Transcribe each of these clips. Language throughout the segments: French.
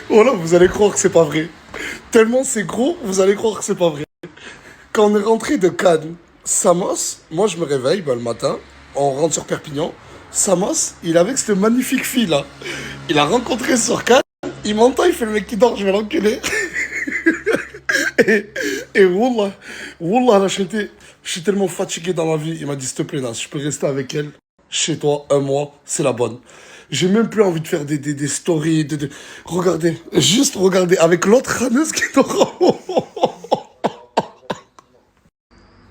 Voilà, vous allez croire que c'est pas vrai. Tellement c'est gros, vous allez croire que c'est pas vrai. Quand on est rentré de Cannes, Samos, moi je me réveille le matin, on rentre sur Perpignan. Samos, il est avec cette magnifique fille là. Il a rencontré sur Cannes, il m'entend, il fait le mec qui dort, je vais l'enculer. Et Wallah, là, je suis tellement fatigué dans ma vie. Il m'a dit, s'il te plaît, là, si je peux rester avec elle, chez toi, un mois, c'est la bonne. J'ai même plus envie de faire des stories, Regardez, juste regardez, avec l'autre raneuse qui dort.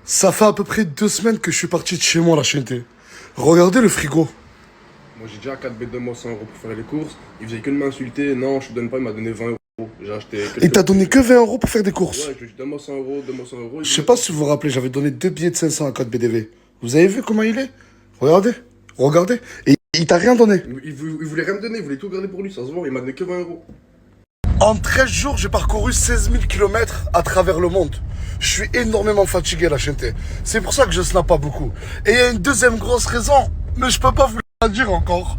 Ça fait à peu près 2 semaines que je suis parti de chez moi, la chanter. Regardez le frigo. Moi j'ai déjà 4 bêtes de moi 100 euros pour faire les courses. Il faisait que de m'insulter. Non, je te donne pas, il m'a donné 20 euros. J'ai acheté. Il t'a donné que 20 euros pour faire des courses. Ouais, je lui ai dit donne-moi 100 euros, donne-moi 100 euros. Je sais pas si vous vous rappelez, j'avais donné 2 billets de 500 à code BDV. Vous avez vu comment il est? Regardez. Et il t'a rien donné. Il voulait rien me donner, il voulait tout garder pour lui, ça se voit, il m'a donné que 20 euros. En 13 jours, j'ai parcouru 16 000 km à travers le monde. Je suis énormément fatigué, la chanter. C'est pour ça que je snap pas beaucoup. Et il y a une deuxième grosse raison, mais je peux pas vous la dire encore.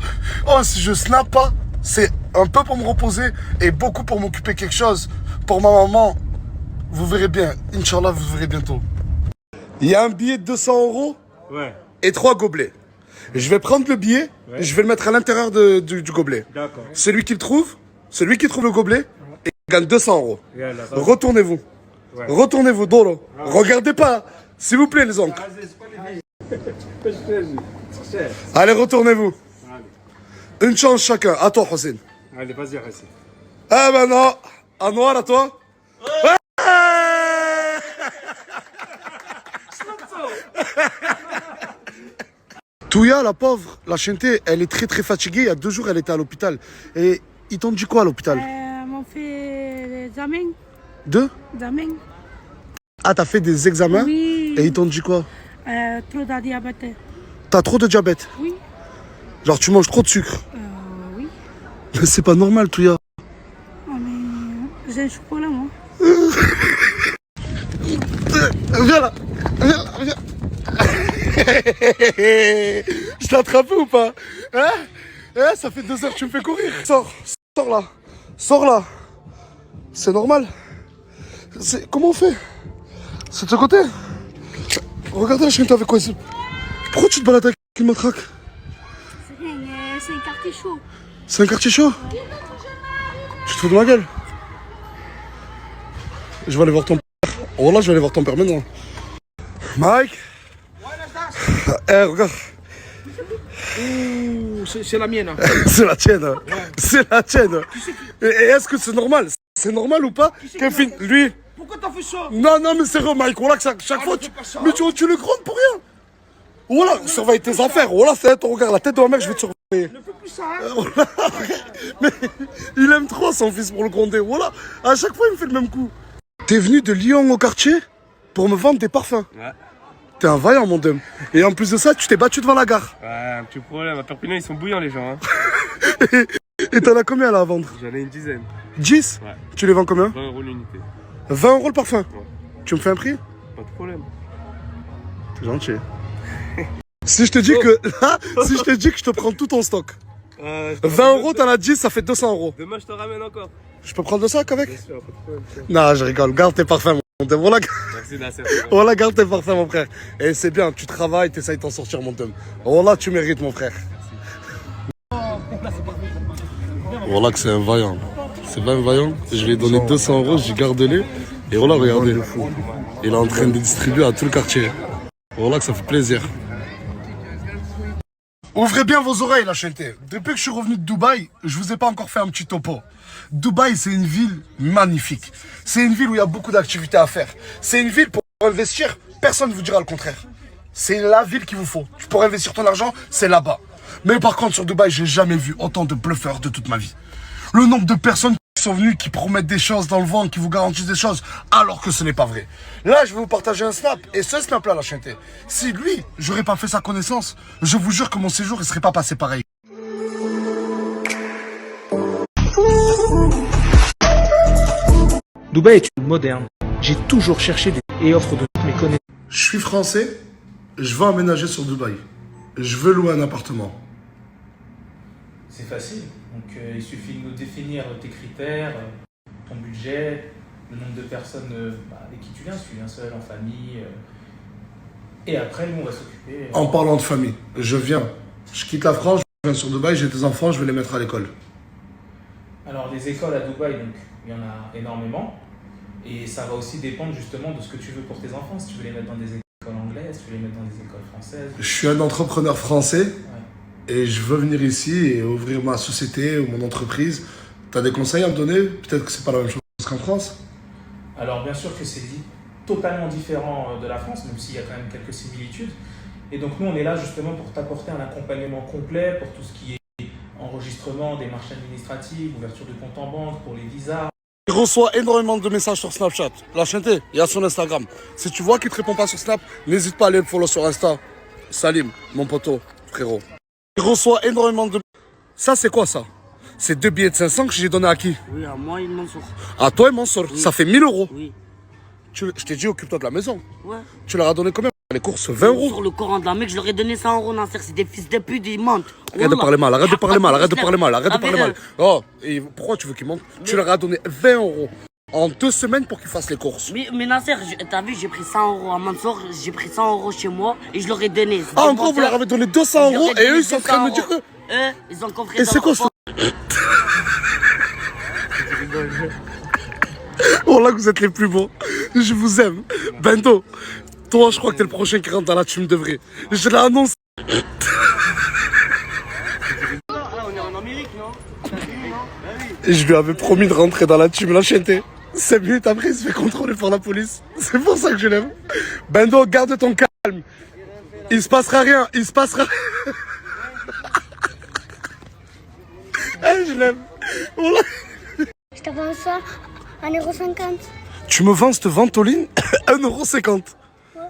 Oh, si je snap pas, c'est un peu pour me reposer et beaucoup pour m'occuper quelque chose. Pour ma maman, vous verrez bien. Inch'Allah, vous verrez bientôt. Il y a un billet de 200 euros et 3 gobelets. Je vais prendre le billet, je vais le mettre à l'intérieur du gobelet. D'accord. Celui qui trouve le gobelet, il gagne 200 euros. Retournez-vous. Retournez-vous, Doro. Regardez pas, s'il vous plaît, les oncles. Allez, retournez-vous. Une chance chacun. À toi, Hossein. Allez, vas-y, reste. Ah ben non. À noir, à toi. Touya, la pauvre, la chantée, elle est très fatiguée. Il y a 2 jours, elle était à l'hôpital. Et ils t'ont dit quoi à l'hôpital? M'ont fait des examens. Deux? Examens. Ah, t'as fait des examens? Oui. Et ils t'ont dit quoi? Trop de diabète. T'as trop de diabète? Oui. Genre, tu manges trop de sucre? Oui. Mais c'est pas normal, Touya. Oh, mais j'ai un chocolat, moi. Viens là. Viens. Je t'ai attrapé ou pas? Hein? Ça fait 2 heures que tu me fais courir. Sors là. C'est normal. Comment on fait? C'est de ce côté. Regardez la chaîne avec quoi ici. Pourquoi tu te balades avec une matraque? C'est un quartier chaud. C'est un quartier chaud? Tu te fous de ma gueule? Je vais aller voir ton père. Oh là, je vais aller voir ton père maintenant. Mike. Regarde. C'est la mienne. Hein. C'est la tienne. Hein. Ouais. C'est la tienne. Et est-ce que c'est normal? C'est normal ou pas? Kevin, lui. Pourquoi t'as fait ça? Non, mais c'est vrai, Mike. Voilà que chaque fois, mais tu le grondes pour rien. Voilà, surveille tes affaires. Voilà, regarde la tête de ma mère, je vais te surveiller. Ne fais plus ça. Hein. Mais il aime trop son fils pour le gronder. Voilà, à chaque fois, il me fait le même coup. T'es venu de Lyon au quartier pour me vendre des parfums. Ouais. T'es un vaillant, mon dame. Et en plus de ça, tu t'es battu devant la gare. Ouais, un petit problème. À Perpignan, ils sont bouillants, les gens. Hein. Et t'en as combien là à vendre? J'en ai une dizaine. 10? Ouais. Tu les vends combien? 20 euros l'unité. 20 euros le parfum? Ouais. Tu me fais un prix? Pas de problème. T'es gentil. Si je te dis que là, si je te dis que je te prends tout ton stock. 20 euros, t'en as 10, ça fait 200 euros. Demain, je te ramène encore. Je peux prendre le sac avec? Bien sûr, pas de problème. Non, je rigole. Garde tes parfums, mon dame. Merci, Nasser. Voilà, garde tes parfums, mon frère. Et c'est bien, tu travailles, t'essayes de t'en sortir, mon dame. Voilà, tu mérites, mon frère. Voilà que c'est un vaillant. C'est pas un vaillant. Je lui ai donné 200 euros, j'ai garde-les. Et voilà, regardez. Il est en train de les distribuer à tout le quartier. Voilà que ça fait plaisir. Ouvrez bien vos oreilles, la chanter. Depuis que je suis revenu de Dubaï, je vous ai pas encore fait un petit topo. Dubaï, c'est une ville magnifique. C'est une ville où il y a beaucoup d'activités à faire. C'est une ville pour investir, personne ne vous dira le contraire. C'est la ville qu'il vous faut. Pour investir ton argent, c'est là-bas. Mais par contre, sur Dubaï, j'ai jamais vu autant de bluffeurs de toute ma vie. Le nombre de personnes qui sont venues, qui promettent des choses dans le vent, qui vous garantissent des choses, alors que ce n'est pas vrai. Là, je vais vous partager un snap. Et ce snap-là, la chanter. Si lui, j'aurais pas fait sa connaissance, je vous jure que mon séjour, il serait pas passé pareil. Dubaï est une moderne. J'ai toujours cherché et offre de toutes mes connaissances. Je suis français, je veux emménager sur Dubaï. Je veux louer un appartement. C'est facile. Donc il suffit de nous définir tes critères, ton budget, le nombre de personnes avec qui tu viens, si tu viens seul, en famille. Et après, nous, on va s'occuper. En parlant de famille, je viens. Je quitte la France, je viens sur Dubaï, j'ai des enfants, je vais les mettre à l'école. Alors, les écoles à Dubaï, donc, il y en a énormément. Et ça va aussi dépendre justement de ce que tu veux pour tes enfants. Si tu veux les mettre dans des écoles anglaises, si tu veux les mettre dans des écoles françaises. Je suis un entrepreneur français Ouais. et je veux venir ici et ouvrir ma société ou mon entreprise. Tu as des conseils à me donner? Peut-être que c'est pas la même chose qu'en France. Alors, bien sûr que c'est totalement différent de la France, même s'il y a quand même quelques similitudes. Et donc, nous, on est là justement pour t'apporter un accompagnement complet pour tout ce qui est enregistrement, démarches administratives, ouverture de compte en banque, pour les visas. Il reçoit énormément de messages sur Snapchat. La chanté, il y a son Instagram. Si tu vois qu'il te répond pas sur Snap, n'hésite pas à aller le follow sur Insta. Salim, mon poteau, frérot. Il reçoit énormément de... Ça, c'est quoi ça? C'est 2 billets de 500 que j'ai donné à qui? Oui, à moi, il m'en sort. À toi et Mansour. Oui. Ça fait 1000 euros. Oui. Je t'ai dit, occupe-toi de la maison. Ouais. Tu leur as donné combien? Les courses, 20 euros. Sur le Coran d'un mec, je leur ai donné 100 euros, Nasser. C'est des fils de pute, ils mentent. Arrête de parler mal, arrête de parler mal, arrête de parler mal, arrête de parler mal. Oh, et pourquoi tu veux qu'ils montent? Tu leur as donné 20 euros en 2 semaines pour qu'ils fassent les courses. Mais Nasser, t'as vu, j'ai pris 100 euros à Mansour, j'ai pris 100 euros chez moi et je leur ai donné. Ah, en gros, vous leur avez donné 200 euros et eux, ils sont en train de me dire que... Eux, ils ont compris. Et c'est quoi ça? Oh là que vous êtes les plus beaux. Je vous aime. Bendo, toi je crois que t'es le prochain qui rentre dans la team de vrai. Je l'annonce. Je lui avais promis de rentrer dans la team, la chienté. 5 minutes après, il se fait contrôler par la police. C'est pour ça que je l'aime. Bendo, garde ton calme. Il se passera rien, il se passera... Je l'aime. Oh là. Je te vends ça 1,50 €. Tu me vends cette ventoline 1,50 €.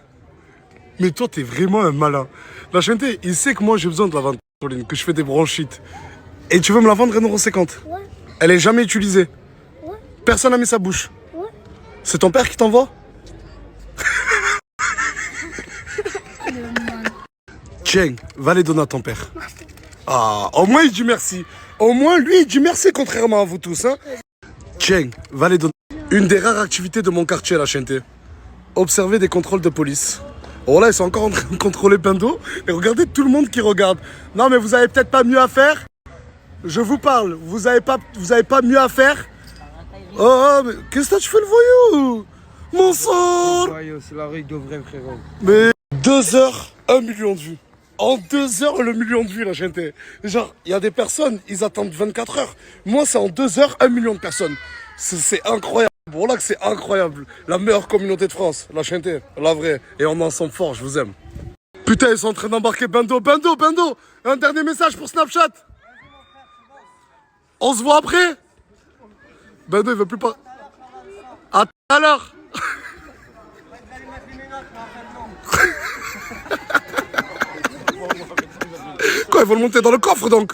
Mais toi, t'es vraiment un malin. La chanté, il sait que moi, j'ai besoin de la ventoline, que je fais des bronchites. Et tu veux me la vendre 1,50 €? Ouais. Elle est jamais utilisée. Ouais. Personne n'a mis sa bouche. Ouais. C'est ton père qui t'envoie? Tiens, va les donner à ton père. Ah, au moins il dit merci. Au moins lui il dit merci contrairement à vous tous. Hein. Tiens, va les donner. Une des rares activités de mon quartier, la chanté. Observer des contrôles de police. Oh là, ils sont encore en train de contrôler Bendo. Et regardez tout le monde qui regarde. Non mais vous avez peut-être pas mieux à faire? Je vous parle, vous avez pas mieux à faire? Oh, mais qu'est-ce que tu fais le voyou? Mon sang! C'est la rue de vrai, frérot. Mais 2 heures, 1 million de vues. En 2 heures, le million de vues, la chanté. Genre, il y a des personnes, ils attendent 24 heures. Moi, c'est en 2 heures, 1 million de personnes. C'est incroyable. Voilà que c'est incroyable. La meilleure communauté de France, la chanté, la vraie. Et on est ensemble fort, je vous aime. Putain, ils sont en train d'embarquer Bendo. Bendo, Bendo, un dernier message pour Snapchat. On se voit après. Bendo, il veut plus pas. À tout à l'heure. Quoi, ils vont le monter dans le coffre donc?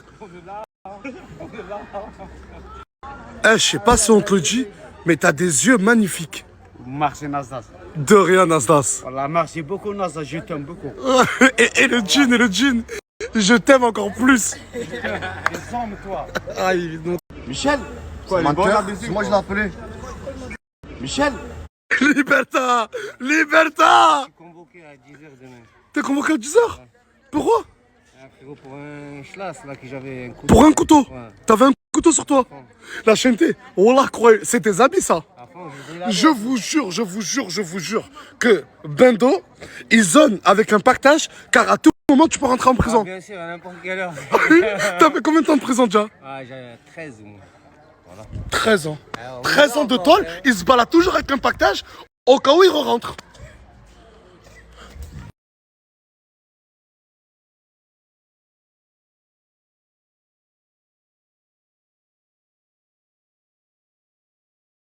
Eh, je sais pas si on te le dit, mais t'as des yeux magnifiques. Merci Nasdaq. De rien, Nasdaq. Voilà, merci beaucoup Nasdaq, je t'aime beaucoup. et le jean, je t'aime encore plus. Descends, toi. Aïe, non. Michel. Quoi, il est bon, Moi je l'ai appelé. Michel. Liberta! Liberta! Convoqué à 10h demain. T'es convoqué à 10h? Pourquoi? Frérot, pour un schlass là que j'avais un couteau. Pour un couteau? Ouais. T'avais un couteau sur toi? La chanté, oh là, croyez, c'est tes habits ça? Je vous jure que Bendo, il zone avec un pactage car à tout moment tu peux rentrer en prison. Bien sûr, à n'importe quelle heure. T'as fait combien de temps de prison déjà? Ah, j'ai 13 moi. 13 ans. 13 ans de tôle, il se balade toujours avec un pactage au cas où il re-rentre.